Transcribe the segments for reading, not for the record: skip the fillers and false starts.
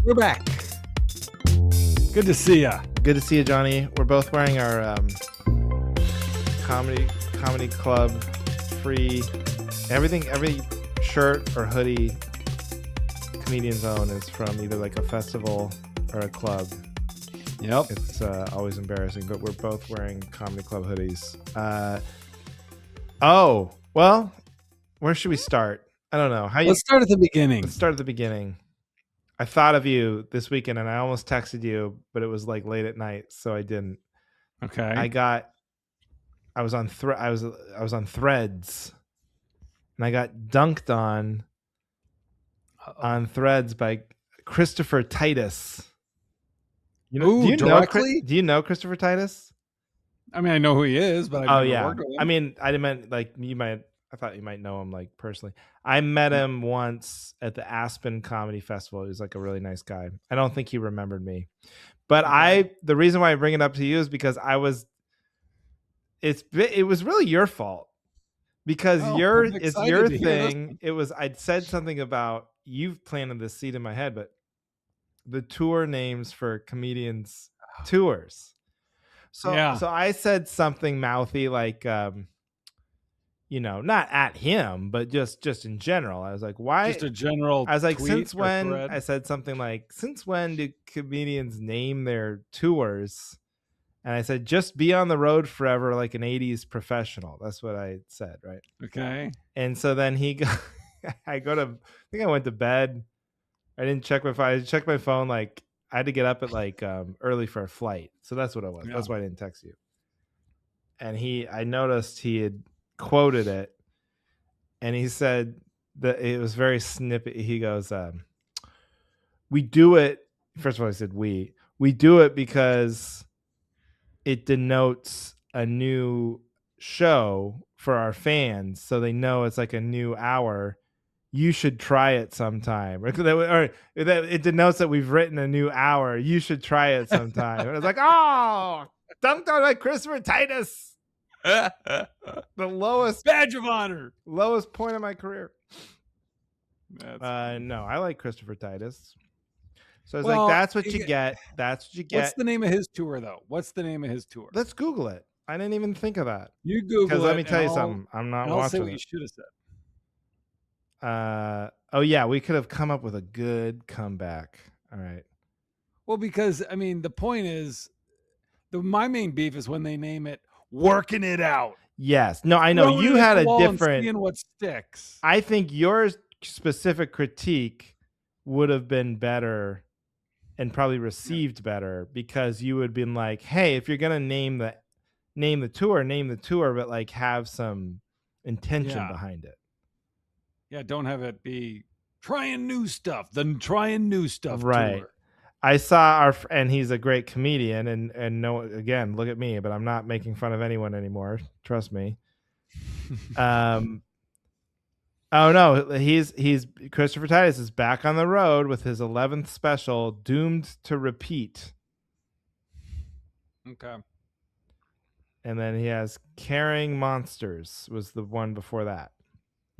We're back. Good to see ya. Good to see you, Johnny. We're both wearing our comedy club free everything. Every shirt or hoodie Comedian's Own is from either like a festival or a club. Yep. It's always embarrassing, but we're both wearing comedy club hoodies. Oh, well, where should we start? I don't know. Let's start at the beginning. Let's start at the beginning. I thought of you this weekend, and I almost texted you, but it was like late at night, so I didn't. Okay. I was on Threads, and I got dunked on Threads by Christopher Titus. Do you know Christopher Titus? I mean, I know who he is, but I've never worked with him. I mean, I meant like you might. I thought you might know him like personally. I met him once at the Aspen Comedy Festival. He was like a really nice guy. I don't think he remembered me, but the reason why I bring it up to you is because it was really your fault because it's your thing. I'd said something about you've planted this seed in my head, but the tour names for comedians tours. So I said something mouthy like, not at him, but just in general. I was like, why? Just a general. I was like, since when? thread? I said something like, since when do comedians name their tours? And I said, just be on the road forever like an 80s professional. That's what I said, right? Okay. And so then I think I went to bed. I didn't check my phone. I checked my phone like I had to get up at like early for a flight. So that's what it was. Yeah. That's why I didn't text you. And I noticed he had quoted it, and he said that it was very snippy. He goes, we do it. First of all, I said we do it because it denotes a new show for our fans, so they know it's like a new hour. You should try it sometime. Or it denotes that we've written a new hour. You should try it sometime. And I was like, oh, dunked on by Christopher Titus. The lowest badge of honor. Lowest point of my career. No, I like Christopher Titus. So I was like, that's what you get. That's what you get. What's the name of his tour, though? What's the name of his tour? Let's Google it. I didn't even think of that. You Google it. Because let me tell you something. I'm not watching I'll say what it. you should have said. We could have come up with a good comeback. All right. Well, because I mean, the point is, my main beef is when they name it "Working It Out." Yes. No, I know you had a different. Seeing what sticks. I think your specific critique would have been better, and probably received better, because you would have been like, "Hey, if you're gonna name the tour, but like have some intention behind it." Yeah, don't have it be trying new stuff. Then trying new stuff. Right. Tour. I saw and he's a great comedian, and no, again, look at me, but I'm not making fun of anyone anymore. Trust me. Oh no, he's Christopher Titus is back on the road with his 11th special, Doomed to Repeat. Okay. And then he has Carrying Monsters was the one before that.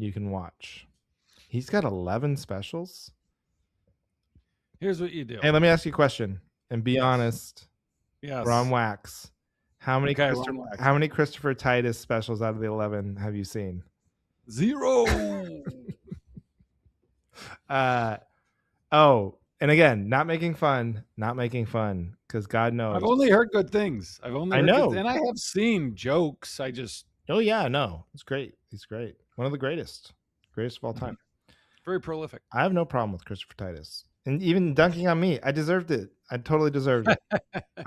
You can watch. He's got 11 specials. Here's what you do. Hey, let me ask you a question and be honest. Yes. We're on wax. How many Christopher Titus specials out of the 11 have you seen? 0. And again, not making fun, because God knows. I've only heard good things. I know. And I have seen jokes. Oh yeah, no. It's great. He's great. One of the greatest of all time. Very prolific. I have no problem with Christopher Titus. And even dunking on me, I deserved it. I totally deserved it.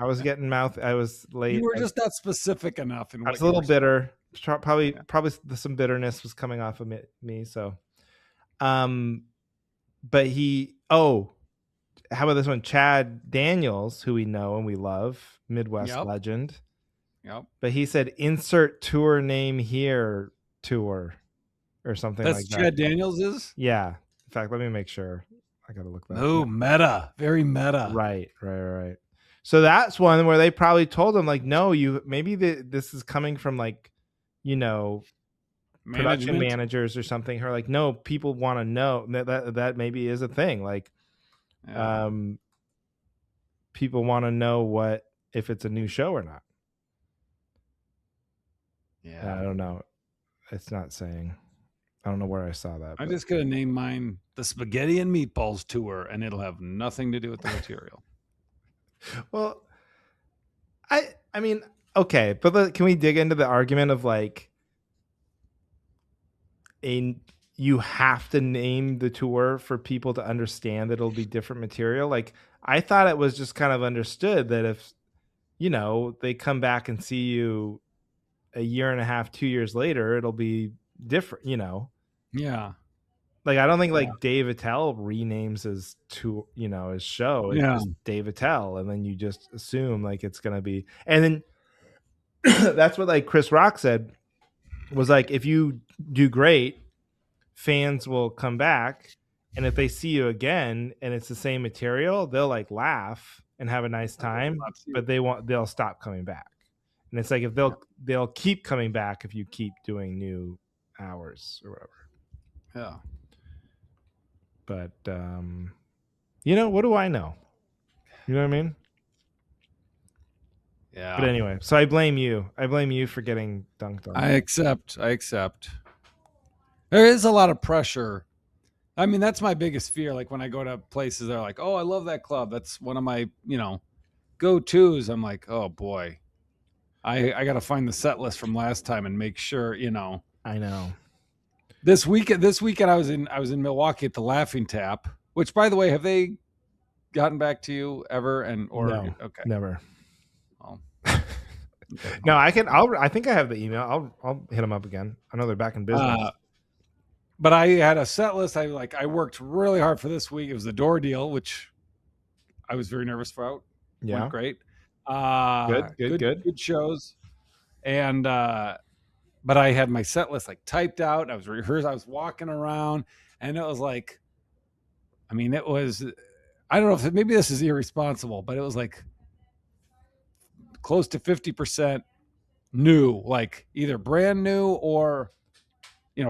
I was getting I was late. You were just not specific enough. I was a little bitter. Probably some bitterness was coming off of me. So, but how about this one? Chad Daniels, who we know and we love, Midwest legend. Yep. But he said, insert tour name here tour or something like that. That's Chad Daniels is? Yeah. In fact, let me make sure. I got to look that up. Oh, meta. Very meta. Right. So that's one where they probably told him like, no, this is coming from like, production managers or something who are like, no, people want to know that maybe is a thing. Like, Yeah. um, people want to know what if it's a new show or not. Yeah. I don't know. It's not saying. I don't know where I saw that, I'm but just gonna name mine the Spaghetti and Meatballs Tour, and it'll have nothing to do with the material. well, I mean, okay, but can we dig into the argument of like a you have to name the tour for people to understand that it'll be different material? Like I thought it was just kind of understood that if they come back and see you a year and a half, 2 years later, it'll be different. Yeah. Like I don't think Yeah. like Dave Attell renames his tour, his show. It's Yeah. just Dave Attell, and then you just assume like it's gonna be, and then that's what like Chris Rock said was like if you do great, fans will come back, and if they see you again and it's the same material, they'll like laugh and have a nice time, but they'll stop coming back. And it's like if they'll keep coming back if you keep doing new hours or whatever. Yeah. But what do I know? You know what I mean? But Yeah. anyway, so I blame you. I blame you for getting dunked on. I accept. I accept. There is a lot of pressure. I mean, that's my biggest fear. Like when I go to places, they're like, "Oh, I love that club. That's one of my, go tos." I'm like, "Oh boy, I got to find the set list from last time and make sure, I know. This weekend I was in Milwaukee at the Laughing Tap. Which, by the way, have they gotten back to you ever? No, Okay, never. well, okay, No, well, I can. I think I have the email. I'll hit them up again. I know they're back in business. But I had a set list. I worked really hard for this week. It was the door deal, which I was very nervous about. Went Yeah. great. Good. Good shows. And but I had my set list like typed out. I was rehearsed. I was walking around, and it was like, I mean, it was. I don't know if maybe this is irresponsible, but it was like close to 50% new, like either brand new or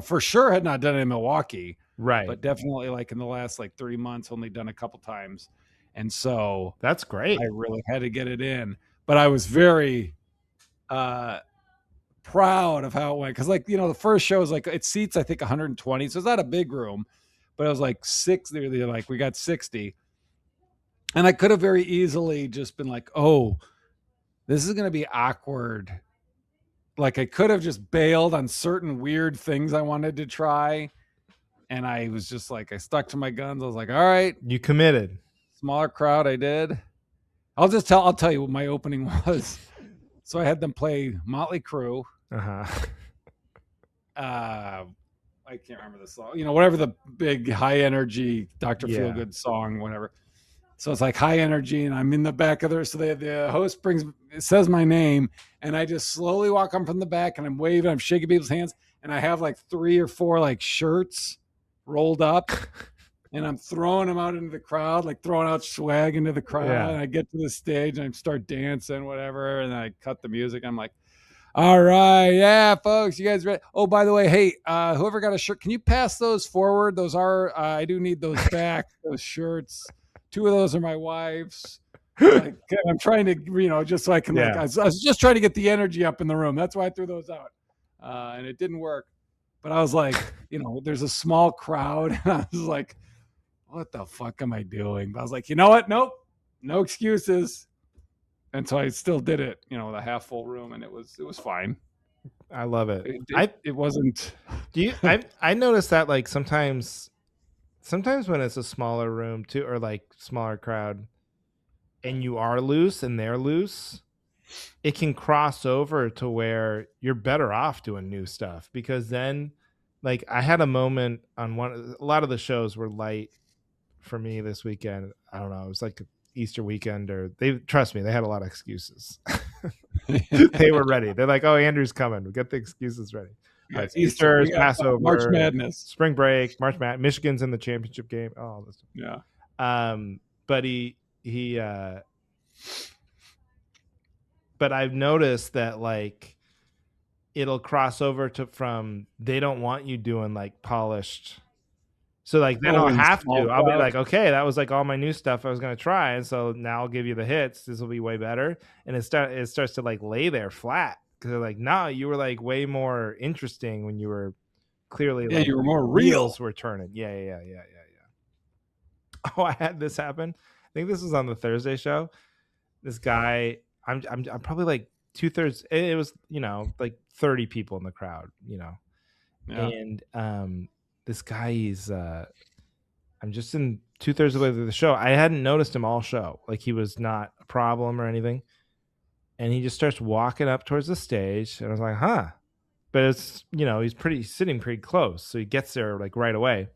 for sure had not done it in Milwaukee, Right. but definitely like in the last like 30 months, only done a couple times. And so That's great. I really had to get it in. But I was very proud of how it went. Cause like, the first show is like it seats, I think 120. So it's not a big room, but it was like they're like, we got 60. And I could have very easily just been like, oh, this is gonna be awkward. Like I could have just bailed on certain weird things I wanted to try. And I was just like, I stuck to my guns. I was like, all right, You committed. smaller crowd. I did. I'll tell you what my opening was. So I had them play Motley Crue. Uh-huh. I can't remember the song, whatever the big high energy Dr. Yeah. Feelgood song, whatever. So it's like high energy, and I'm in the back of there. So the host says my name, and I just slowly walk on from the back, and I'm waving, I'm shaking people's hands, and I have like 3 or 4 like shirts rolled up, and I'm throwing them out into the crowd, like throwing out swag into the crowd. Yeah. And I get to the stage, and I start dancing, whatever, and I cut the music. I'm like, all right, yeah, folks, you guys ready? Oh, by the way, hey, whoever got a shirt, can you pass those forward? Those are I do need those back, those shirts. 2 of those are my wife's. Like I'm trying to, just so I can Yeah. I was just trying to get the energy up in the room. That's why I threw those out, and it didn't work. But I was like, there's a small crowd, and I was like, what the fuck am I doing? But I was like, you know what? Nope, no excuses. And so I still did it, with a half full room, and it was fine. I love it. It wasn't. I noticed that like sometimes when it's a smaller room too, or like smaller crowd, and you are loose and they're loose, it can cross over to where you're better off doing new stuff, because then like I had a moment on a lot of the shows were light for me this weekend. I don't know, it was like Easter weekend, or they had a lot of excuses. They were ready. They're like, oh, Andrew's coming, we got the excuses ready. Yeah, Easter, Passover, March Madness, spring break, March Madness, Michigan's in the championship game. Oh, this stuff. Yeah. But but I've noticed that like it'll cross over from they don't want you doing like polished So like then Oh, I'll in have small to. I'll be crowd. like, okay, that was like all my new stuff I was gonna try, and so now I'll give you the hits. This will be way better, and it starts to like lay there flat because they're like, no, you were like way more interesting when you were clearly Yeah, like you were more real. wheels were turning. Yeah. Oh, I had this happen. I think this was on the Thursday show. This guy, I'm probably like 2/3. It was like 30 people in the crowd, Yeah. and this guy he's I'm just in 2/3 of the way through the show. I hadn't noticed him all show. Like he was not a problem or anything. And he just starts walking up towards the stage. And I was like, huh. But it's, he's sitting pretty close. So he gets there like right away.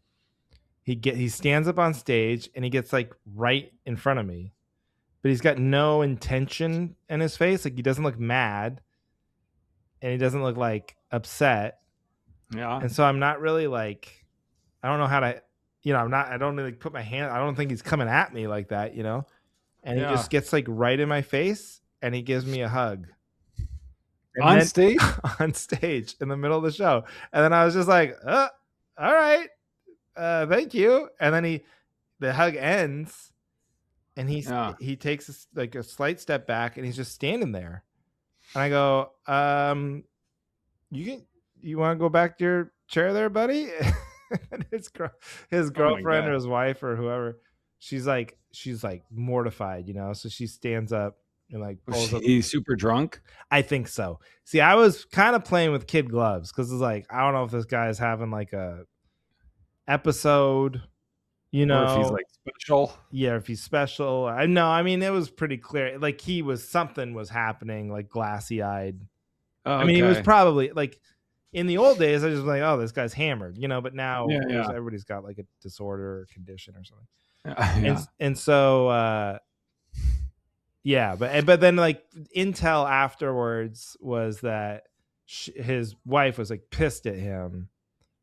He stands up on stage and he gets like right in front of me. But he's got no intention in his face. Like he doesn't look mad. And he doesn't look like upset. Yeah. And so I'm not really like, I don't know how to, I don't really put my hand, I don't think he's coming at me like that, and he Yeah. just gets like right in my face and he gives me a hug. And On then stage? on stage in the middle of the show. And then I was just like, all right. Thank you. And then the hug ends and Yeah. he takes like a slight step back and he's just standing there. And I go, you want to go back to your chair there, buddy? And his Oh my girlfriend God. or his wife or whoever, she's like mortified, so she stands up and like Was pulls up. he super drunk? I think so. See, I was kind of playing with kid gloves because it's like I don't know if this guy is having like a episode, Or if he's like special? yeah, if he's special. I know. I mean, it was pretty clear. Like something was happening, like glassy eyed. Oh, I mean, he was okay. probably like in the old days. I just was like, oh, this guy's hammered, But now Yeah. everybody's got like a disorder or condition or something. Yeah. And so yeah, but then like intel afterwards was that his wife was like pissed at him.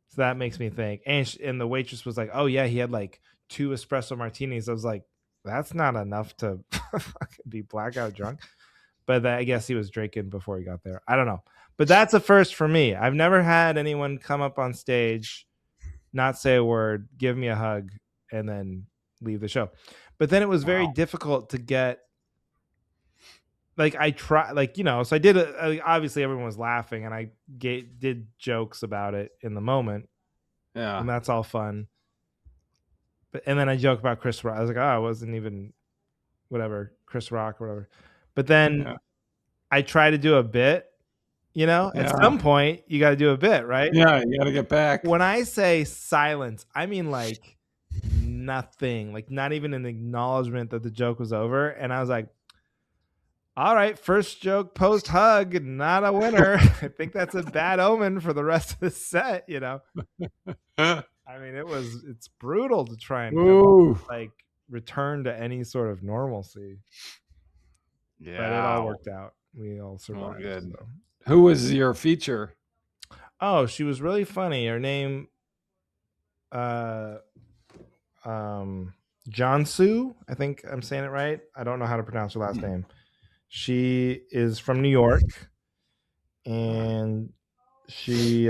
So that makes me think. And the waitress was like, "Oh yeah, he had like 2 espresso martinis." I was like, "That's not enough to fucking be blackout drunk." But I guess he was drinking before he got there. I don't know. But that's a first for me. I've never had anyone come up on stage, not say a word, give me a hug, and then leave the show. But then it was very difficult to get. Like I try, like so I did. Obviously, everyone was laughing, and I did jokes about it in the moment, Yeah. and that's all fun. And then I joke about Chris Rock. I was like, oh, I wasn't even whatever Chris Rock or whatever. But then I try to do a bit. At some point you got to do a bit, right? Yeah, you got to get back. When I say silence, I mean like nothing, like not even an acknowledgement that the joke was over. And I was like, all right, first joke post hug, not a winner. I think that's a bad omen for the rest of the set, I mean, it's brutal to try and like return to any sort of normalcy. Yeah. But it all worked out. We all survived. Oh, good. So. Who was your feature? Oh, she was really funny. Her name Jansu, I think I'm saying it right. I don't know how to pronounce her last name. She is from New York, and she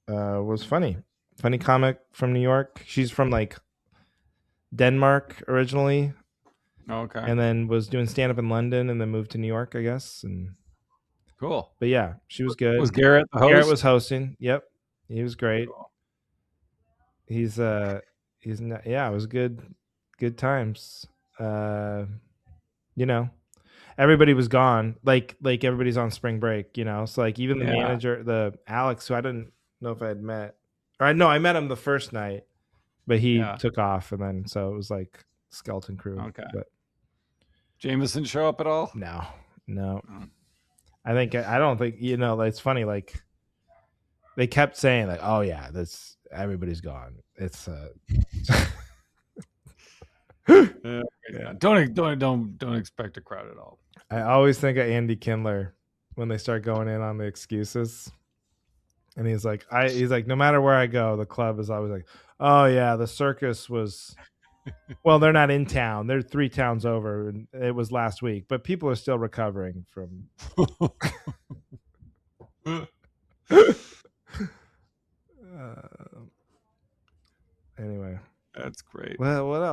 was funny comic from New York. She's from like Denmark originally. Okay. And then was doing stand up in London and then moved to New York, I guess. And cool. But yeah, she was good. Was Garrett the host? Garrett was hosting. Yep. He was great. Cool. He's not, yeah, it was good times. Everybody was gone. Like everybody's on spring break, So like even the manager, the Alex, who I didn't know if I had met. Or I met him the first night, but he took off, and then so it was like skeleton crew. Okay. But Jameson show up at all? No. I don't think it's funny. Like they kept saying like, "Oh yeah, everybody's gone." It's yeah. Don't expect a crowd at all. I always think of Andy Kindler when they start going in on the excuses. And he's like, no matter where I go, the club is always like, oh yeah, the circus was. Well, they're not in town; they're 3 towns over, and it was last week. But people are still recovering from.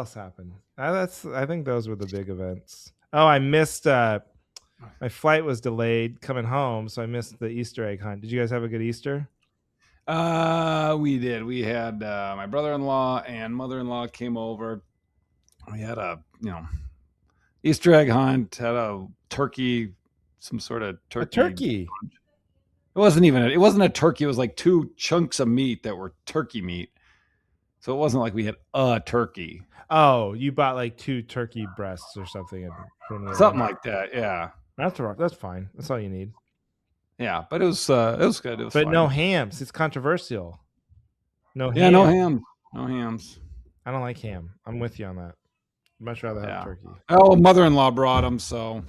else happened? I think those were the big events. Oh, I missed. My flight was delayed coming home, so I missed the Easter egg hunt. Did you guys have a good Easter? We did. We had my brother-in-law and mother-in-law came over. We had a Easter egg hunt. Had a turkey, some sort of turkey. A turkey. It wasn't a turkey. It was like 2 chunks of meat that were turkey meat. So it wasn't like we had a turkey. Oh, you bought like 2 turkey breasts or something. Something like that. Yeah. That's fine. That's all you need. Yeah, but it was good. It was But fun. no hams. It's controversial. No ham. Yeah, no ham. No hams. I don't like ham. I'm with you on that. I'd much rather have turkey. Oh, mother-in-law brought them, so.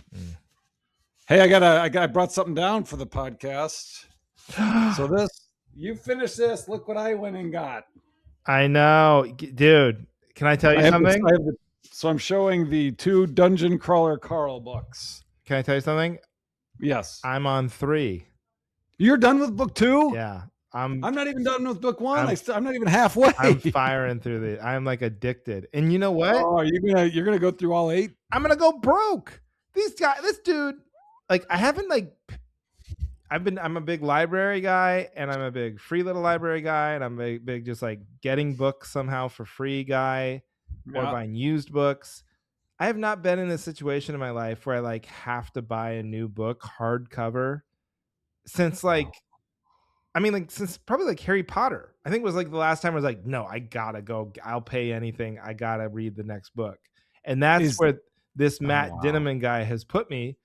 Hey, I brought something down for the podcast. So you finish this. Look what I went and got. I know, dude. Can I tell you something? So I'm showing the 2 Dungeon Crawler Carl books. Can I tell you something? Yes. I'm on 3. You're done with book 2? Yeah. I'm not even done with book 1. I'm not even halfway. I'm firing through I'm like addicted. And you know what? Oh, you're gonna go through all 8? I'm gonna go broke. This dude, like I'm a big library guy, and I'm a big free little library guy, and I'm a big just like getting books somehow for free guy, or buying used books. I have not been in a situation in my life where I like have to buy a new book hardcover since since probably like Harry Potter. I think it was like the last time I was like, no, I gotta go. I'll pay anything. I gotta read the next book. And that's where this Matt Dinneman guy has put me.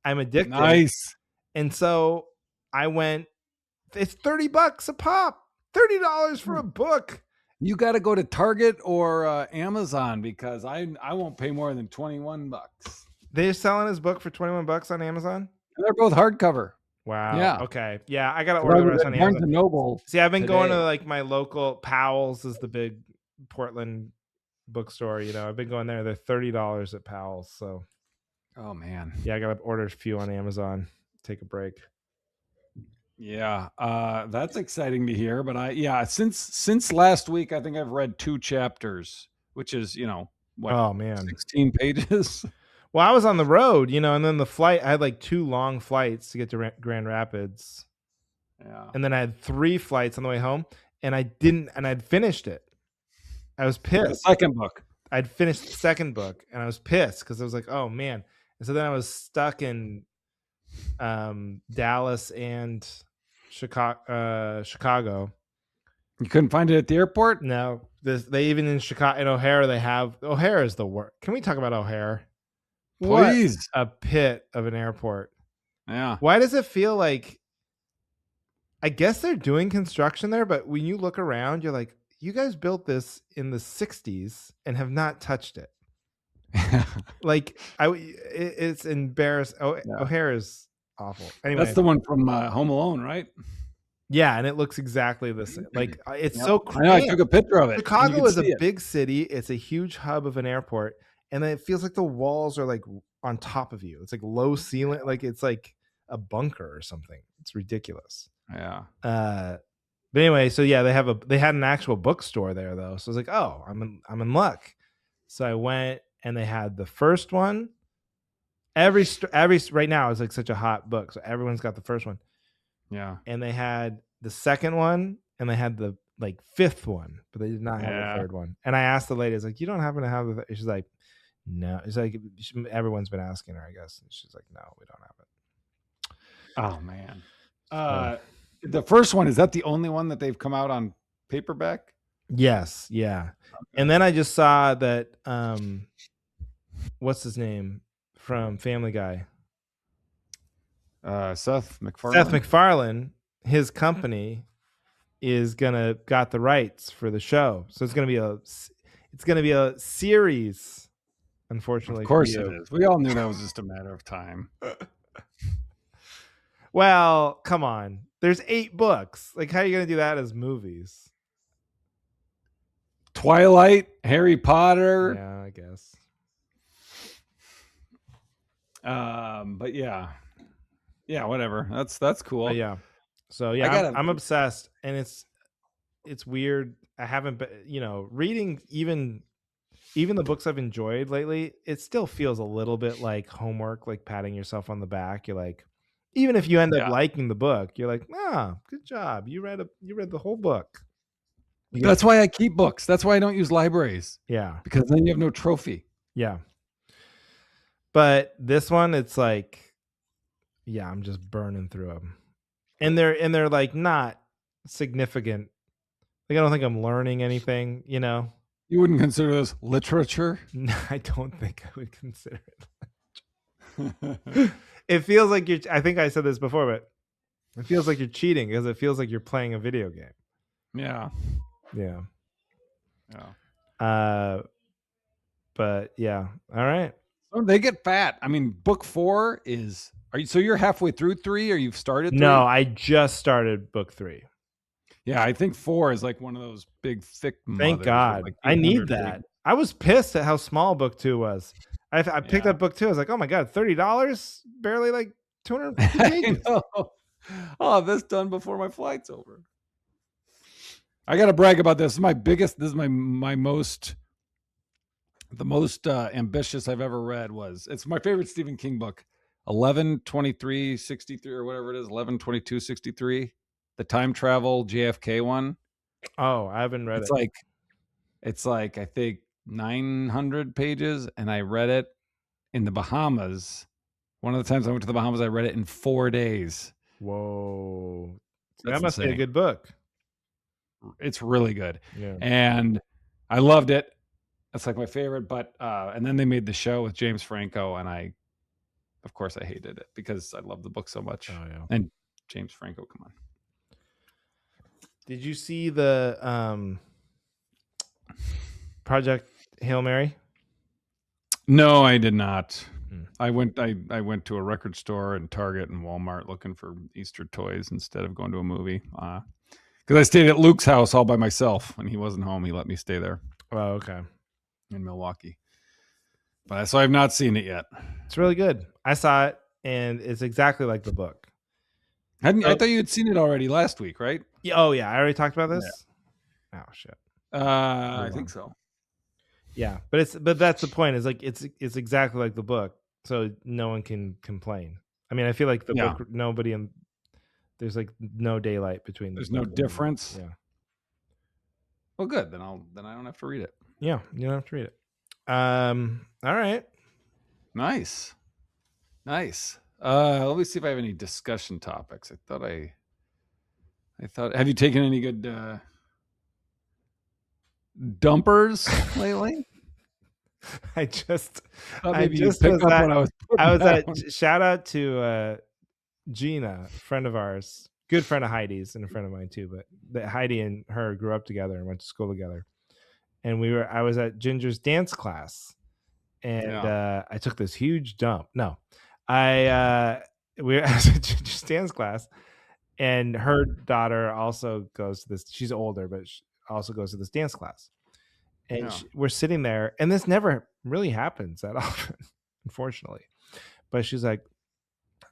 I'm addicted. Nice. And so I went, it's $30 a pop, $30 for a book. You got to go to Target or Amazon because I won't pay more than $21. They're selling his book for $21 on Amazon. They're both hardcover. Wow. Yeah. Okay. Yeah, I got to order the rest on Amazon. Noble. See, I've been going to like my local Powell's is the big Portland bookstore. I've been going there. They're $30 at Powell's. So. Oh man. Yeah, I got to order a few on Amazon. Take a break. Yeah, that's exciting to hear. But since last week, I think I've read 2 chapters, which is what? Oh man, 16 pages. Well, I was on the road, and then the flight. I had like 2 long flights to get to Grand Rapids. Yeah, and then I had 3 flights on the way home, and I'd finished it. I was pissed. The second book. I'd finished the second book, and I was pissed because I was like, oh man. And so then I was stuck in Dallas and Chicago. You couldn't find it at the airport? No, they even in Chicago, in O'Hare, O'Hare is the worst. Can we talk about O'Hare? Please. What a pit of an airport. Yeah. Why does it feel like? I guess they're doing construction there, but when you look around, you're like, you guys built this in the 60s and have not touched it. Like it's embarrassing. O'Hare is awful. Anyway, that's the one from Home Alone, right? Yeah, and it looks exactly the same. Like it's so crazy. I took a picture of it. Chicago is a big city. It's a huge hub of an airport, and it feels like the walls are like on top of you. It's like low ceiling, like it's like a bunker or something. It's ridiculous. Yeah. But anyway, so yeah, they had an actual bookstore there though. So I was like, oh, I'm in luck. So I went. And they had the first one. Every right now is like such a hot book, so everyone's got the first one. Yeah. And they had the second one, and they had the like 5th one, but they did not have the 3rd one. And I asked the lady, I was like, "You don't happen to have the?" She's like, "No." It's like everyone's been asking her, I guess. And she's like, "No, we don't have it." Oh man. The first one, is that the only one that they've come out on paperback? Yes. Yeah. Okay. And then I just saw that. What's his name from Family Guy? Seth MacFarlane. Seth MacFarlane, his company is got the rights for the show, so it's gonna be a series. Unfortunately, of course it is. We all knew that was just a matter of time. Well, come on. There's 8 books. Like, how are you gonna do that as movies? Twilight, Harry Potter. Yeah, I guess. But yeah, whatever. That's cool. But yeah. So yeah, I'm obsessed, and it's weird. I haven't been, reading even even the books I've enjoyed lately, it still feels a little bit like homework, like patting yourself on the back. You're like, even if you end up Yeah. liking the book, you're like, ah, good job. You read the whole book. You get, That's why I keep books. That's why I don't use libraries, yeah, because then you have no trophy. yeah. But this one, it's like, yeah, I'm just burning through them, and they're like not significant. Like I don't think I'm learning anything. You wouldn't consider this literature? No, I don't think I would consider it. It feels like you're. I think I said this before, but it feels like you're cheating because it feels like you're playing a video game. Yeah. Yeah. Yeah. But yeah. All right. So they get fat. I mean, book 4 is. So you're halfway through 3, or you've started 3? No, I just started book 3. Yeah, I think 4 is like one of those big, thick Thank mothers with God. like I need 800 that. pages. I was pissed at how small book 2 was. I picked Yeah. up book 2. I was like, oh my God, $30? Barely like 250 I pages. know. Oh, this done before my flight's over. I got to brag about this. This is my most the most ambitious I've ever read. It's my favorite Stephen King book, 11/23/63 or whatever it is, 11/22/63, the time travel JFK one. Oh, I haven't read It's it. like I think 900 pages, and I read it in the Bahamas. One of the times I went to the Bahamas, I read it in 4 days. Whoa. That's That must be a insane. good book. It's really good. Yeah. And I loved it. It's like my favorite, but and then they made the show with James Franco, and of course I hated it because I love the book so much. Oh yeah. And James Franco, come on. Did you see the Project Hail Mary? No, I did not. Hmm. I went to a record store and Target and Walmart looking for Easter toys instead of going to a movie. Because I stayed at Luke's house all by myself when he wasn't home. He let me stay there Oh, okay. in Milwaukee. But so I've not seen it yet. It's really good. I saw it, and it's exactly like the book. I thought you had seen it already last week, right? Yeah, oh yeah, I already talked about this. Yeah. Oh shit. I think so. Yeah, but that's the point. Is like it's exactly like the book, so no one can complain. I mean, I feel like the book, there's like no daylight between. There's no difference. Yeah. Well, good. Then I don't have to read it. Yeah, you don't have to read it. All right. Nice. Let me see if I have any discussion topics. I thought. Have you taken any good dumpers lately? I just shout out to Gina, friend of ours, good friend of Heidi's and a friend of mine too. But that Heidi and her grew up together and went to school together. And I was at Ginger's dance class, and I took this huge dump. No, I was at Ginger's dance class, and her daughter also goes to this. She's older, but she also goes to this dance class. And we're sitting there, and this never really happens that often, unfortunately. But she's like,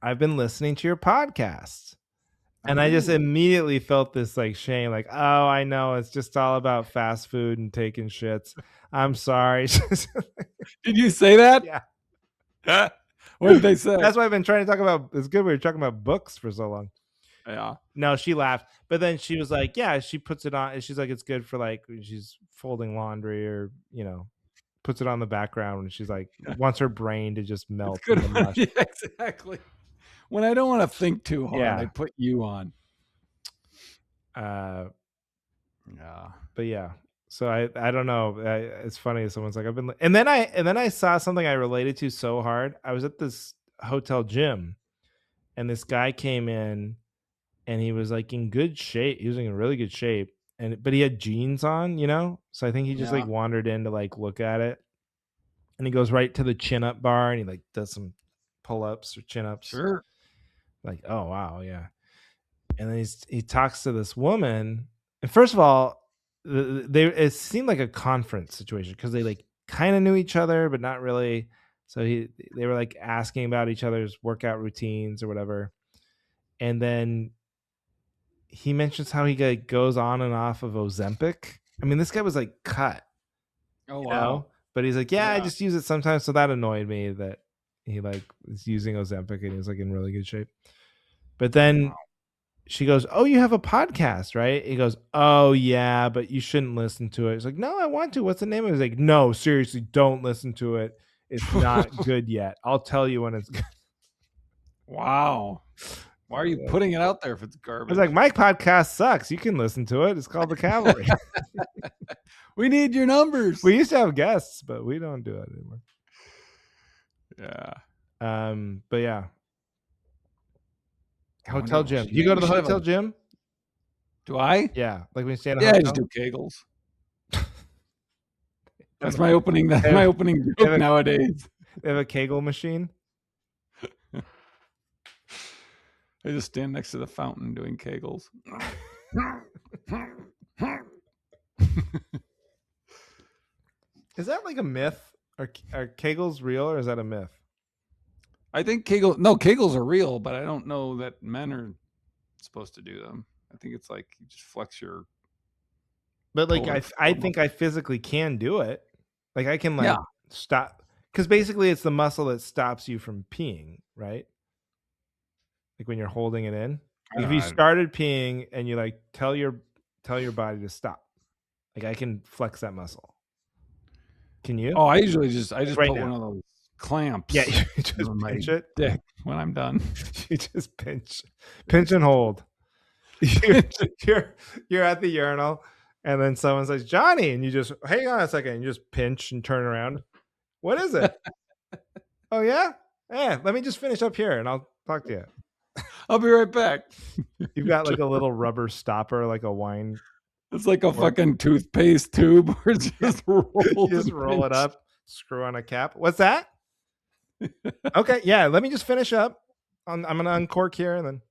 I've been listening to your podcast. And I just immediately felt this like shame, like, oh, I know it's just all about fast food and taking shits. I'm sorry. Did you say that? Yeah. What did they say? That's why I've been trying to talk about. It's good we were talking about books for so long. Yeah. No, she laughed, but then she was like, "Yeah." She puts it on. She's like, "It's good for like when she's folding laundry or puts it on the background." And she's like, wants her brain to just melt. It's good. Yeah, exactly. When I don't want to think too hard, I put you on. Yeah. But yeah. So I don't know. It's funny. Someone's like, I've been, and then I saw something I related to so hard. I was at this hotel gym, and this guy came in, and he was like in good shape. He was in really good shape, but he had jeans on, So I think he just like wandered in to like look at it, and he goes right to the chin up bar, and he like does some pull ups or chin ups. Sure. Like, oh wow, yeah. And then he talks to this woman, and first of all, it seemed like a conference situation because they like kind of knew each other, but not really. So they were like asking about each other's workout routines or whatever, and then he mentions how he goes on and off of Ozempic. I mean, this guy was like cut. Oh wow. But he's like, yeah, I Yeah. just use it sometimes. So that annoyed me that he like is using Ozempic and he was like in really good shape. But then she goes, oh, you have a podcast, right? He goes, oh yeah, but you shouldn't listen to it. It's like, no, I want to. What's the name of it? He's like, no, seriously, don't listen to it. It's not good yet. I'll tell you when it's good. Wow. Why are you putting it out there if it's I garbage? was like, my podcast sucks. You can listen to it. It's called The Cavalry. We need your numbers. We used to have guests, but we don't do it anymore. Yeah. But yeah. I Hotel wonder- gym. we Do you go to we the should have hotel a- gym? Do I? Yeah. Like when you stay in a Yeah, I hotel? just do Kegels. That's my opening. That's my opening joke nowadays. They have a Kegel machine. I just stand next to the fountain doing Kegels. Is that like a myth? Are Kegels real or is that a myth? I think Kegels are real, but I don't know that men are supposed to do them. I think it's like you just flex your. But like I think I physically can do it. Like I can like stop, because basically it's the muscle that stops you from peeing, right? Like when you're holding it in. Like if you started peeing and you like tell your body to stop, like I can flex that muscle. Can you? Oh, I just right put now. one of those clamps. Yeah, you just pinch it. Dick when I'm done. You just pinch and hold. You're at the urinal, and then someone says Johnny, and you just hang on a second, and you just pinch and turn around. What is it? Oh yeah, let me just finish up here, and I'll talk to you. I'll be right back. You've got like a little rubber stopper, like a wine. It's like a fucking toothpaste tube where it's just roll it up, screw on a cap. What's that? Okay, yeah. Let me just finish up. I'm gonna uncork here and then.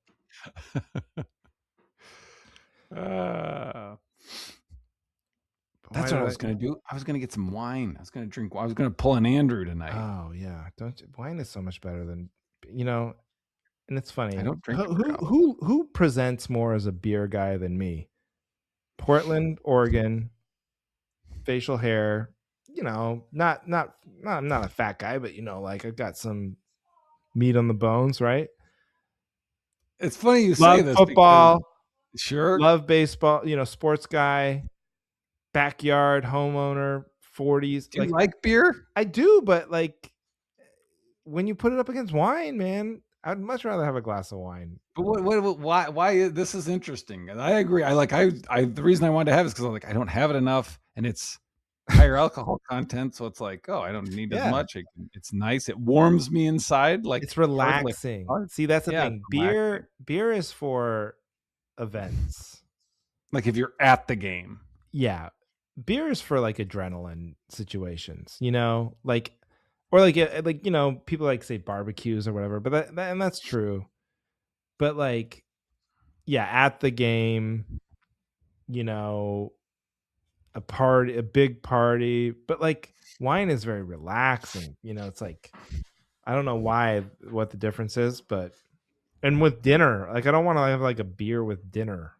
That's what I was gonna do. I was gonna get some wine. I was gonna drink. I was gonna pull an Andrew tonight. Oh yeah, wine is so much better than and it's funny. I don't drink. Who presents more as a beer guy than me? Portland, Oregon, facial hair. I'm not a fat guy, but like I've got some meat on the bones, right? It's funny you love say this. Football, sure. Love baseball. Sports guy, backyard homeowner, 40s. Do you like beer? I do, but like when you put it up against wine, man, I'd much rather have a glass of wine. But why this is interesting. And I agree. The reason I wanted to have it is because I'm like, I don't have it enough, and it's higher alcohol content, so it's like, oh, I don't need as much. It's nice. It warms me inside. Like it's relaxing. See, that's the thing. Beer is for events. Like if you're at the game. Yeah. Beer is for like adrenaline situations, like, or like people like say barbecues or whatever, but and that's true. But like, yeah, at the game, a big party, but like wine is very relaxing. It's like, I don't know what the difference is, but, and with dinner, like I don't want to have like a beer with dinner.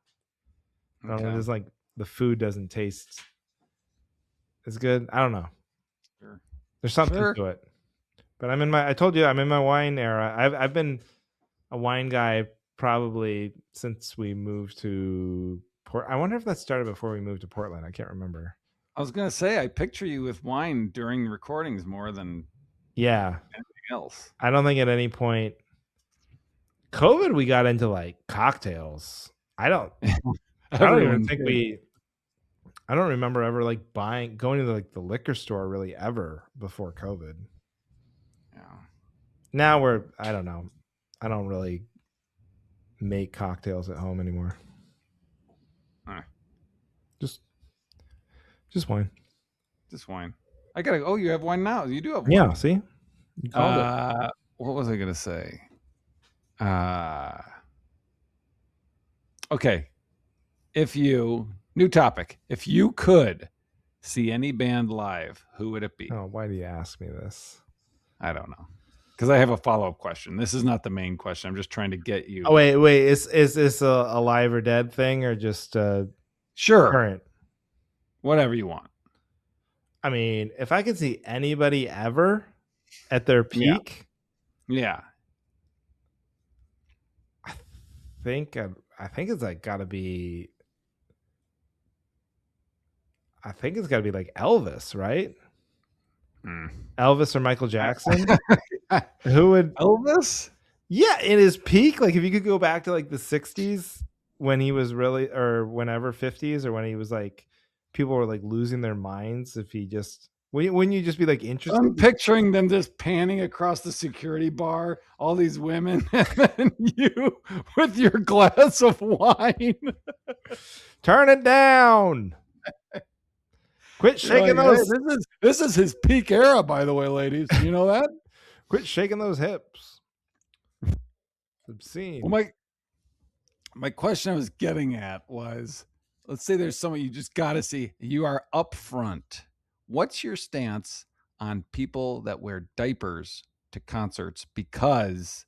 I don't know, there's like the food doesn't taste as good. I don't know. Sure. There's something to it. But I told you I'm in my wine era. I've been a wine guy probably since we moved to I wonder if that started before we moved to Portland. I can't remember. I was gonna say I picture you with wine during recordings more than anything else. I don't think at any point COVID we got into like cocktails. I don't even think I don't remember ever like going to like the liquor store really ever before COVID. Yeah. Now I don't know. I don't really make cocktails at home anymore. Just wine. Just wine. I gotta. Oh, you have wine now. You do have wine. Yeah. See. You called it. What was I gonna say? Okay. New topic. If you could see any band live, who would it be? Oh, why do you ask me this? I don't know. Because I have a follow-up question. This is not the main question. I'm just trying to get you. Oh, wait. Is this a live or dead thing or just sure current? Whatever you want. I mean, if I could see anybody ever at their Yeah. peak, Yeah. I think I think it's like got to be. I think it's got to be like Elvis, right? Mm. Elvis or Michael Jackson. Who would? Elvis? Yeah, in his peak, like if you could go back to like the 60s when he was really, or whenever 50s, or when he was like people were like losing their minds, if he just wouldn't you just be like I'm interested? picturing them just panning across the security bar, all these women, and then you with your glass of wine. Turn it down. Quit You're shaking like, hey, those. this is his peak era, by the way, ladies. You know that? Quit shaking those hips. It's Well, obscene. my question I was getting at was, let's say there's someone you just got to see. You are up front. What's your stance on people that wear diapers to concerts because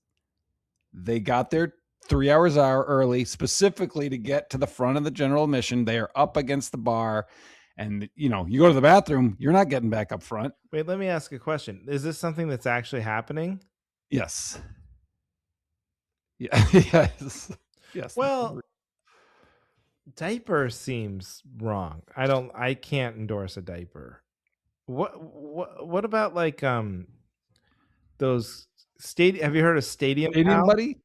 they got there 3 hours early, specifically to get to the front of the general admission? They are up against the bar, and you know, you go to the bathroom, you're not getting back up front. Wait, let me ask a question. Is this something that's actually happening? Yes. Yeah. Yes. Yes. Well, diaper seems wrong. I can't endorse a diaper. What about like those stadium, have you heard of Stadium Stadium Pal? buddy.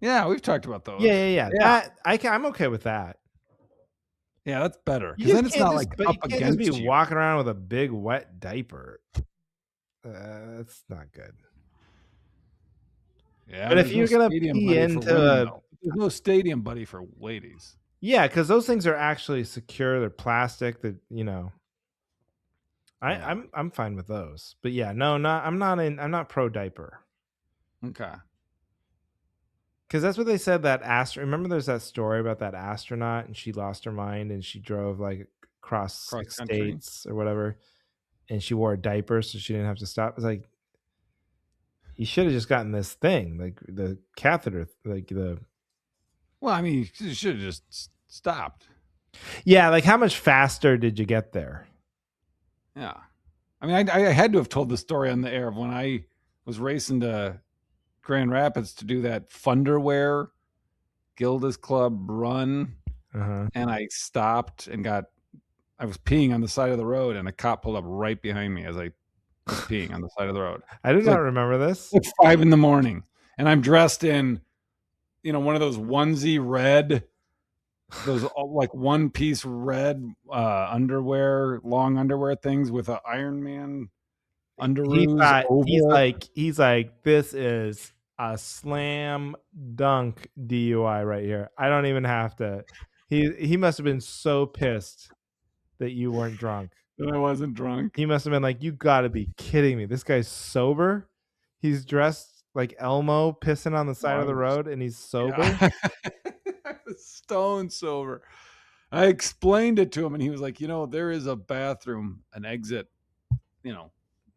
Yeah, we've talked about Yeah, those. yeah, yeah. Yeah. That I'm okay with that. Yeah, that's better You because then just it's can't not just like but you up can't just be against you. walking around with a big wet diaper. That's not good. Yeah, But if there's no you're gonna stadium pee buddy for into women a though. There's no stadium buddy for ladies. yeah, because those things are actually secure. They're plastic. That you know, Yeah. I'm fine with those. But yeah, no, not I'm not pro diaper. Okay. Because that's what they said. That remember, there's that story about that astronaut, and she lost her mind, and she drove like across Cross 6 country. states or whatever, and she wore a diaper so she didn't have to stop. It's like you should have just gotten this thing, like the catheter, like the Well, I mean, you should have just stopped. yeah. Like how much faster did you get there? Yeah. I mean, I had to have told the story on the air of when I was racing to Grand Rapids to do that Funderwear Gilda's Club run, Uh-huh. and I stopped and I was peeing on the side of the road, and a cop pulled up right behind me as I was peeing on the side of the road. I did It's not like remember this. it's 5 in the morning, and I'm dressed in, you know, one of those onesie red, those like one piece red underwear, long underwear things with a Iron Man He underoos thought over it. he's like this is a slam dunk DUI right here. I don't even have to. He must have been so pissed that you weren't drunk. And I wasn't drunk. He must have been like, "You got to be kidding me! This guy's sober. He's dressed like Elmo, pissing on the No, side I of the was, road, and he's sober." yeah. I was stone sober. I explained it to him, and he was like, you know, there is a bathroom, an exit, you know,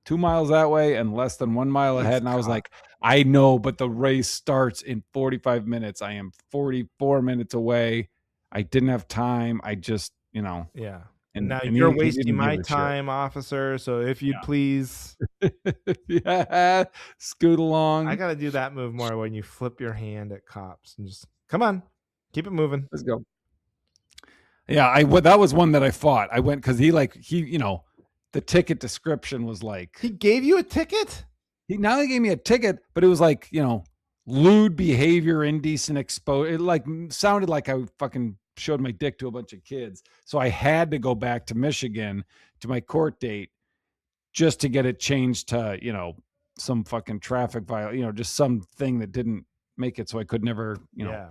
2 miles that way and less than 1 mile He's ahead. And I was caught. like, I know, but the race starts in 45 minutes. I am 44 minutes away. I didn't have time. I just, you know, Yeah. And and now and you're he wasting didn't give my a shit. time, officer. So if you'd please, Yeah, scoot I along. got to do that move more when you flip your hand at cops and just come on, keep it moving. Let's go. Yeah, that was one that I fought. I went because he, you know, the ticket description was like He gave you a ticket? he not only gave me a ticket, but it was like, you know, lewd behavior, indecent exposure. It like sounded like I fucking showed my dick to a bunch of kids. So I had to go back to Michigan to my court date just to get it changed to, you know, some fucking traffic violation, you know, just something that didn't make it so I could never, you know. Yeah.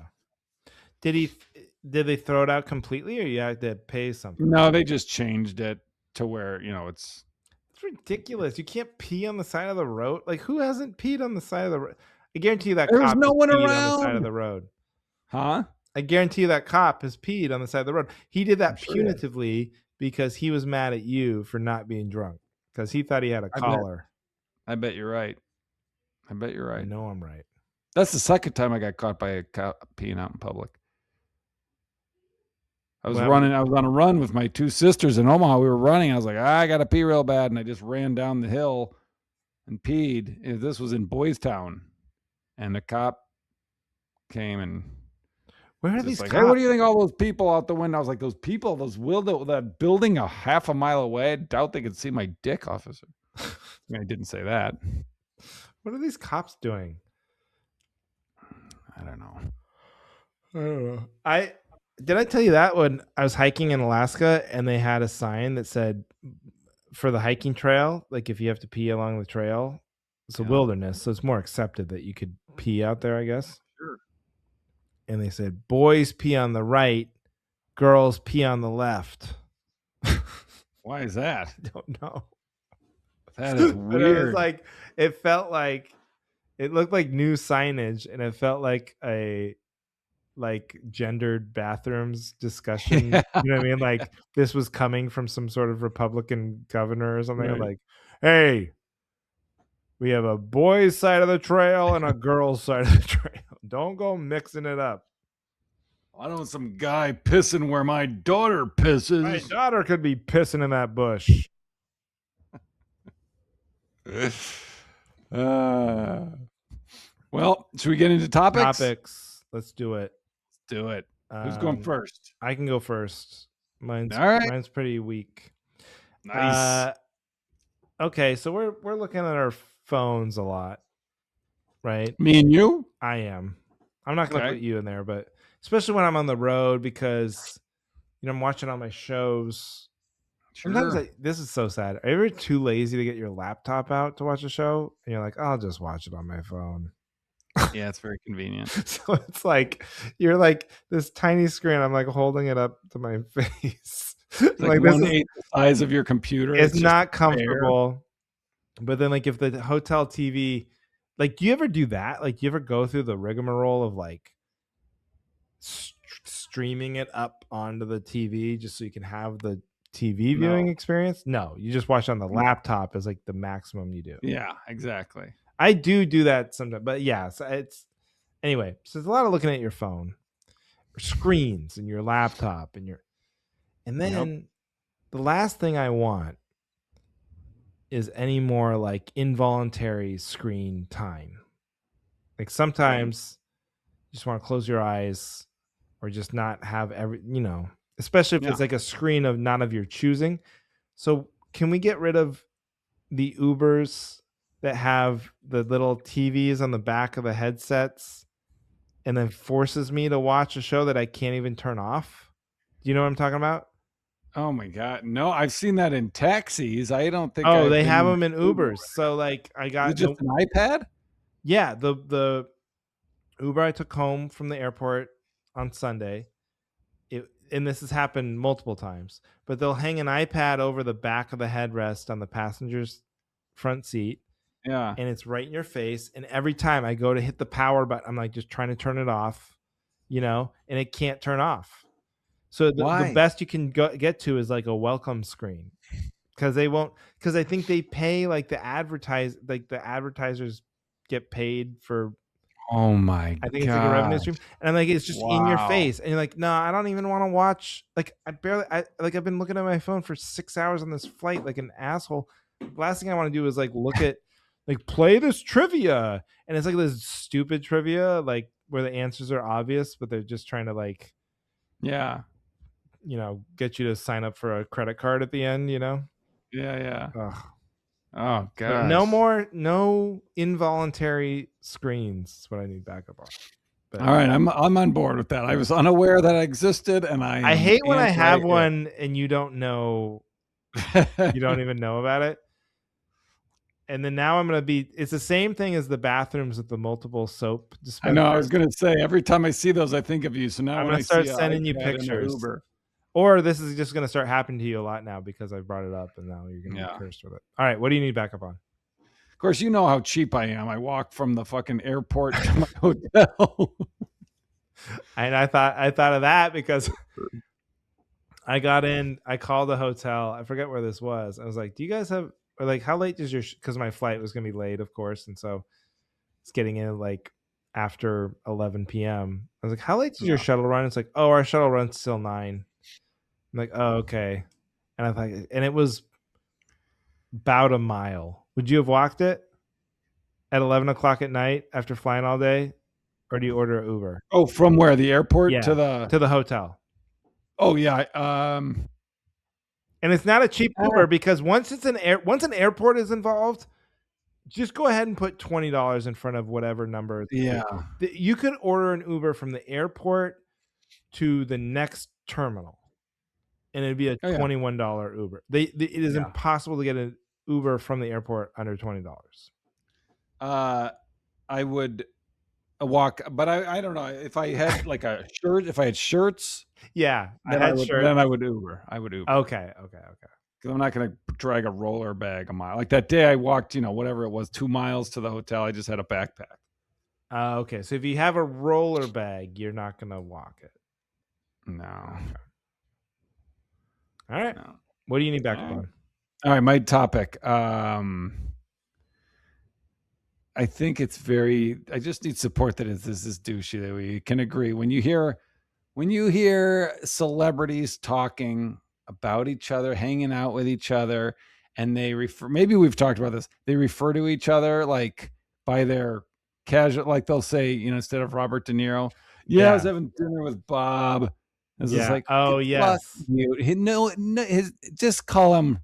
Did they throw it out completely or you had to pay something? No, they just changed it to where, you know, it's It's ridiculous. You can't pee on the side of the road. Like who hasn't peed on the side of the road? I guarantee you that there's cop no has one peed on the side of around. the road. Huh? I guarantee you that cop has peed on the side of the road. He did I'm that sure he is. punitively because he was mad at you for not being drunk because he thought he had a I bet. collar. I bet you're right. I bet you're I right. know I'm right. That's the second time I got caught by a cop peeing out in public. I was What happened? running. I was on a run with my two sisters in Omaha. We were running. I was like, I got to pee real bad, and I just ran down the hill and peed. This was in Boys Town, and the cop came and Where are was just these like, "Hey, what do cops? you think? All those people out the window?" I was like, "Those people, that building a half a mile away. I doubt they could see my dick, officer." I mean, I didn't say that. What are these cops doing? I don't know. I don't know. I did I tell you that when I was hiking in Alaska and they had a sign that said for the hiking trail, like if you have to pee along the trail, it's a Yeah, wilderness, so it's more accepted that you could pee out there, I guess. sure. And they said, boys pee on the right, girls pee on the left. I Why is that? don't know. That is But it was weird. like, it felt like, it looked like new signage and it felt like a, like gendered bathrooms discussion. Yeah, You know what I mean? Like this was coming from some sort of Republican governor or something. right. Like, hey, we have a boys' side of the trail and a girls' side of the trail. Don't go mixing it up. I don't want some guy pissing where my daughter My pisses. daughter could be pissing in that bush. Uh, well, should we get into topics? Topics. Let's do it. Let's do it. Who's going first? I can go first. Mine's All right. mine's pretty weak. Nice. Okay, so we're looking at our phones a lot, right? Me and you? I am. I'm not gonna Okay. put you in there, but especially when I'm on the road because I'm watching all my shows. Sometimes Sure. this is so sad. Are you ever too lazy to get your laptop out to watch a show? And you're like, I'll just watch it on my phone. Yeah, it's very convenient. So it's like you're like this tiny screen. I'm like holding it up to my face. It's like Like this one is eighth the size of your computer. it's It's just not there. comfortable. But then like if the hotel TV, like do you ever do that? Like you ever go through the rigmarole of like streaming it up onto the TV just so you can have the TV viewing No. experience? No, you just watch on the No. laptop is like the maximum you do. Yeah, exactly. I do that sometimes, but yeah, so it's anyway. So there's a lot of looking at your phone, or screens, and your laptop, and Yep. then the last thing I want is any more like involuntary screen time. Like sometimes you just want to close your eyes or just not have especially if Yeah. it's like a screen of not of your choosing. So can we get rid of the Ubers that have the little TVs on the back of the headsets and then forces me to watch a show that I can't even turn off? Do you know what I'm talking about? Oh my god. No, I've seen that in taxis. I don't think Oh, I've they been have in them in an Uber. Ubers. So like I Is it got just an iPad? yeah, the Uber I took home from the airport on Sunday. And this has happened multiple times, but they'll hang an iPad over the back of the headrest on the passenger's front seat, Yeah. and it's right in your face. And every time I go to hit the power button, I'm like just trying to turn it off, and it can't turn off. So the Why? best you can get to is like a welcome screen because I think they pay like the advertisers get paid for. Oh my I think it's like a revenue gosh. stream, and I'm like, it's just in your Wow. face, and you're like, no, I don't even want to watch. Like, I've been looking at my phone for 6 hours on this flight, like an asshole. Last thing I want to do is like look at, like, play this trivia, and it's like this stupid trivia, like where the answers are obvious, but they're just trying to like, Yeah. get you to sign up for a credit card at the end, Yeah, yeah. Ugh. Oh So gosh. no involuntary screens. Is what I need backup on. But All right, I'm on board with that. I was unaware that existed, and I I am hate when I anti have it. one and you don't even know about it. And then now I'm gonna be. It's the same thing as the bathrooms with the multiple soap I know. I was dispensers. gonna say every time I see those, I think of you. So now I'm when gonna I see start an sending you iPad in an pictures, Uber, or this is just gonna start happening to you a lot now because I brought it up, and now you're gonna be yeah. cursed with it. All right, what do you need backup on? Of course, you know how cheap I am. I walk from the fucking airport to my hotel. And I thought of that because I got in. I called the hotel. I forget where this was. I was like, "Do you guys have or like how late does your?" Because my flight was gonna be late, of course, and so it's getting in like after 11 p.m. I was like, "How late does your Yeah. shuttle run?" It's like, "Oh, our shuttle runs till 9." I'm like, oh, okay. And I'm like, and it was about a mile. Would you have walked it at 11 o'clock at night after flying all day, or do you order an Uber? Oh, from where? The airport Yeah, to the. to the hotel. Oh yeah. And it's not a cheap Ah, Uber because once an airport is involved, just go ahead and put $20 in front of whatever number. yeah. You could order an Uber from the airport to the next terminal, and it'd be a Oh yeah. $21 Uber. It is Yeah. impossible to get an Uber from the airport under $20. I would walk, but I don't know if I had like a shirt. If I had shirts, Yeah, I then I had would. shirts. Then I would Uber. I would Uber. Okay. Because I'm not going to drag a roller bag a mile. Like that day I walked, whatever it was, 2 miles to the hotel. I just had a backpack. Okay. So if you have a roller bag, you're not gonna walk it. No. All right. No. What do you need All backup right. on? All right, my topic. I think it's very. I just need support that this is douchey that we can agree. When you hear celebrities talking about each other, hanging out with each other, and they refer, maybe we've talked about this, they refer to each other like by their casual, like they'll say, instead of Robert De Niro, yeah, I was Yeah. having dinner with Bob. It's just Yeah. like, Oh fuck yes. you. No, just call him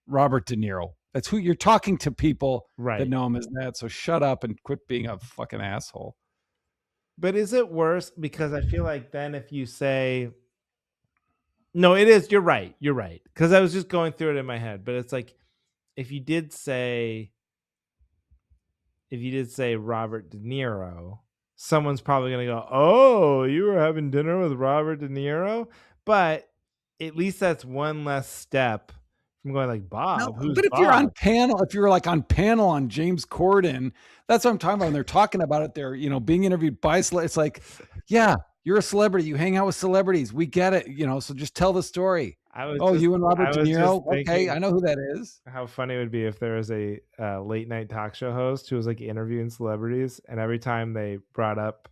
Robert De Niro. That's who you're talking to, people that Right. know him as that. So shut up and quit being a fucking asshole. But is it worse? Because I feel like then if you say no, it is. You're right. You're right. Because I was just going through it in my head. But it's like if you did say Robert De Niro, someone's probably gonna go, "Oh, you were having dinner with Robert De Niro," but at least that's one less step from going like No, Bob. Who's but if you're on Bob? panel, if you're like on panel on James Corden, that's what I'm talking about. When they're talking about it, they're being interviewed by it's like, yeah, you're a celebrity. You hang out with celebrities. We get it. So just tell the story. Oh, you and Robert I De was just Niro. Okay, thinking I know who that is. how funny it would be if there was a late night talk show host who was like interviewing celebrities, and every time they brought up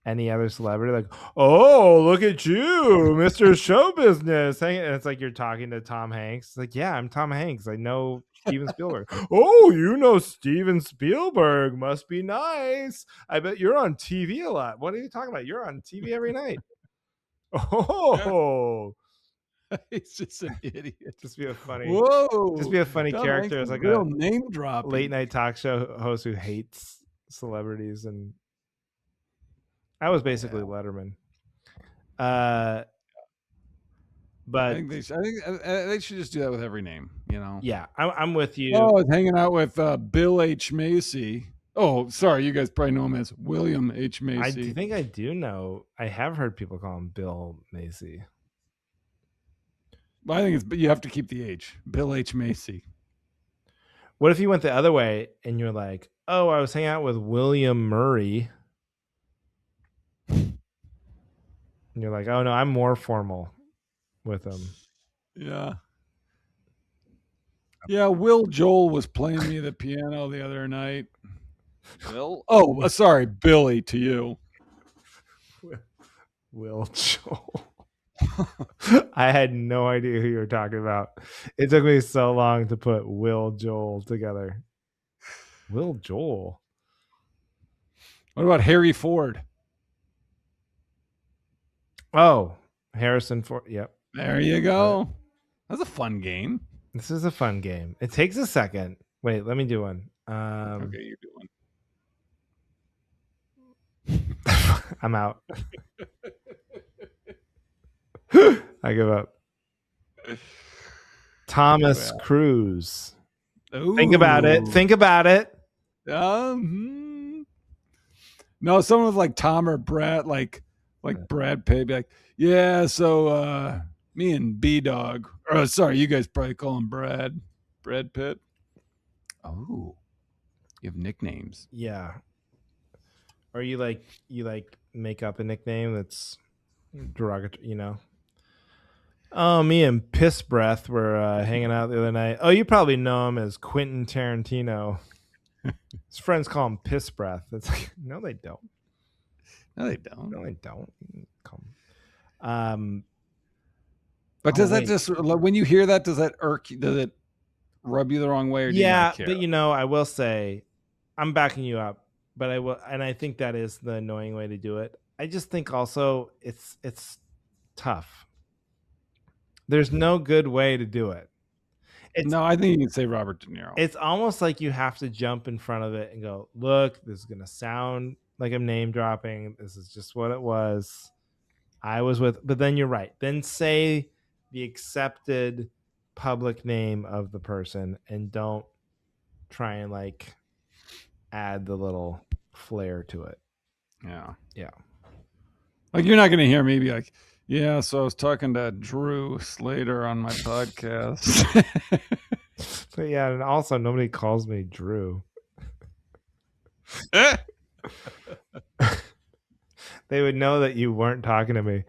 any other celebrity, like, "Oh, look at you, Mr. Show Business," and it's like you're talking to Tom Hanks. It's like, yeah, I'm Tom Hanks. I know Steven Spielberg. Oh, you know Steven Spielberg. Must be nice. I bet you're on TV a lot. What are you talking about? You're on TV every night. Oh, He's just an idiot. just be a funny, Whoa, Tom Hanks character as is like real a name dropping. late night talk show host who hates celebrities, and I was basically Letterman. I But think they should. I think they should just do that with every name. yeah, I'm with you. Oh, I was hanging out with Bill H. Macy. Oh, sorry, you guys probably know him as William H. I Macy. think I do know. I have heard people call him Bill Macy. I think but you have to keep the H. Bill H. Macy. What if you went the other way and you're like, "Oh, I was hanging out with William Murray," and you're like, "Oh no, I'm more formal with him." Yeah. Yeah, Will Joel was playing me the piano the other night. Bill? Oh, sorry, Billy to you. Will Joel. I had no idea who you were talking about. It took me so long to put Will Joel together. Will Joel. What about Harry Ford? Oh, Harrison Ford. Yep. There you go. That's a fun game. This is a fun game. It takes a second. Wait, let me do one. Okay, you do one. I'm out. I give up. Thomas Cruise. Think about it. Think about it. No, someone with like Tom or Brad, like Brad Pitt, be like, yeah. So me and B Dog. Oh, sorry, you guys probably call him Brad Pitt. Oh, you have nicknames. Yeah. Or you make up a nickname that's derogatory, Oh, me and Piss Breath were hanging out the other night. Oh, you probably know him as Quentin Tarantino. His friends call him Piss Breath. It's like, no, they don't. No, they don't. No, they don't. Come. But does that just, when you hear that, does that irk you? Does it rub you the wrong way, or do you not care? But I will say, I'm backing you up, but I will, and I think that is the annoying way to do it. I just think also it's tough. There's no good way to do it. No, I think you can say Robert De Niro. It's almost like you have to jump in front of it and go, look, this is going to sound like I'm name dropping. This is just what it was. I was with, but then you're right. Then say the accepted public name of the person and don't try and like add the little flair to it. Yeah. Yeah. Like, you're not going to hear me be like, yeah, so I was talking to Drew Sleighter on my podcast. But yeah, and also nobody calls me Drew. They would know that you weren't talking to me.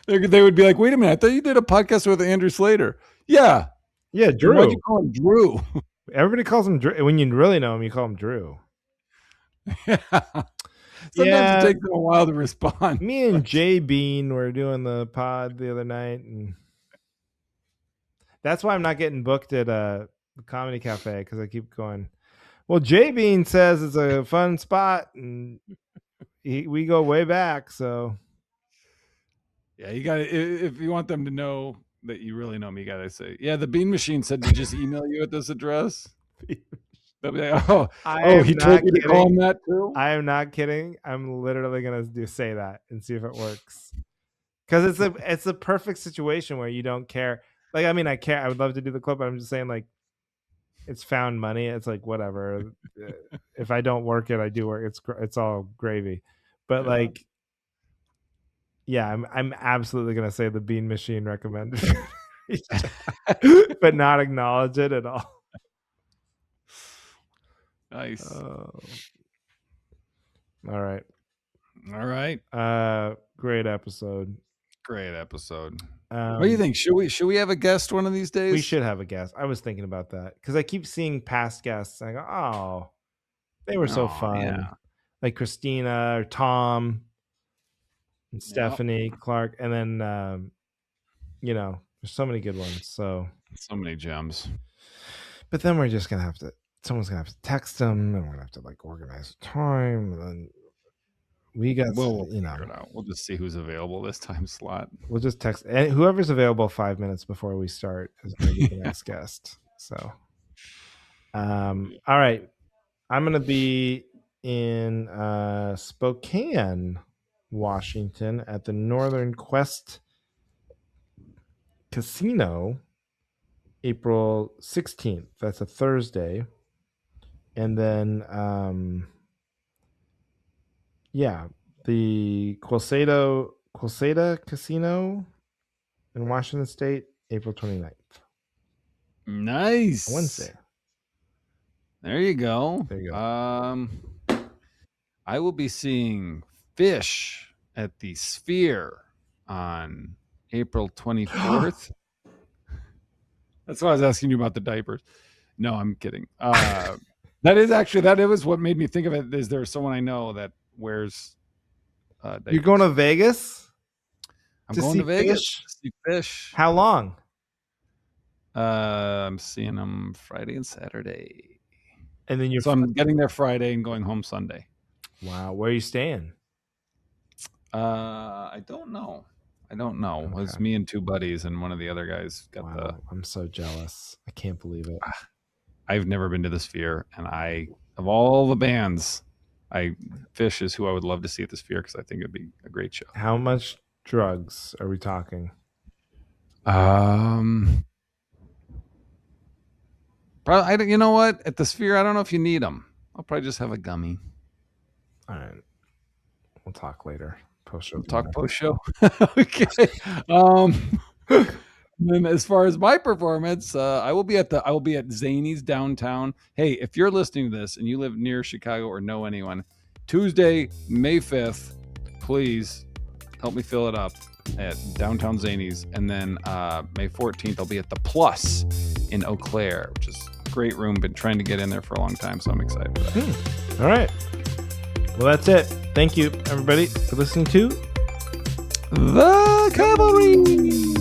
They would be like, wait a minute, I thought you did a podcast with Andrew Sleighter. Yeah. Yeah, Drew. Why'd you call him Drew? Everybody calls him Drew. When you really know him, you call him Drew. Yeah. Sometimes it takes them a while to respond. Me and Jay Bean were doing the pod the other night, and that's why I'm not getting booked at a comedy cafe, because I keep going, well, Jay Bean says it's a fun spot, and we go way back, so yeah, you gotta, if you want them to know that you really know me, you gotta say, yeah, the Bean Machine said to just email you at this address. They'll be like, he told you to call him that too? I am not kidding. I'm literally gonna say that and see if it works, because it's a perfect situation where you don't care. Like, I mean, I care. I would love to do the clip, but I'm just saying, like, it's found money. It's like, whatever. If I don't work it, I do work. It's all gravy. But yeah. Like, yeah, I'm absolutely gonna say the Bean Machine recommended, but not acknowledge it at all. Nice. All right. Great episode. What do you think? Should we have a guest one of these days? We should have a guest. I was thinking about that because I keep seeing past guests. And I go, oh, they were so fun. Yeah. Like Christina or Tom and Stephanie Clark. And then, there's so many good ones. So many gems. But then we're just going to have to, someone's going to have to text them, and we're going to have to like organize time. And then we'll figure it out. We'll just see who's available this time slot. We'll just text, and whoever's available 5 minutes before we start is going to be the next guest. So, all right. I'm going to be in Spokane, Washington at the Northern Quest Casino, April 16th. That's a Thursday. And then, the Quilceda Casino in Washington State, April 29th. Nice. Wednesday. There you go. I will be seeing Fish at the Sphere on April 24th. That's why I was asking you about the diapers. No, I'm kidding. That was what made me think of it. Is there someone I know that wears diapers? You're going to Vegas? I'm going to Vegas to see Fish. How long? I'm seeing them Friday and Saturday. And then I'm getting there Friday and going home Sunday. Wow. Where are you staying? I don't know. Okay. It's me and two buddies, and one of the other guys got I'm so jealous. I can't believe it. I've never been to the Sphere, and of all the bands, Fish is who I would love to see at the Sphere, because I think it'd be a great show. How much drugs are we talking? Probably. You know what? At the Sphere, I don't know if you need them. I'll probably just have a gummy. All right. We'll talk later. Post-show. Post-show. Okay. Then as far as my performance, I will be at Zany's downtown. Hey, if you're listening to this and you live near Chicago or know anyone, Tuesday, May 5th, please help me fill it up at downtown Zany's. And then May 14th, I'll be at the Plus in Eau Claire, which is a great room. Been trying to get in there for a long time, so I'm excited for that. All right. Well, that's it. Thank you, everybody, for listening to The Cavalry.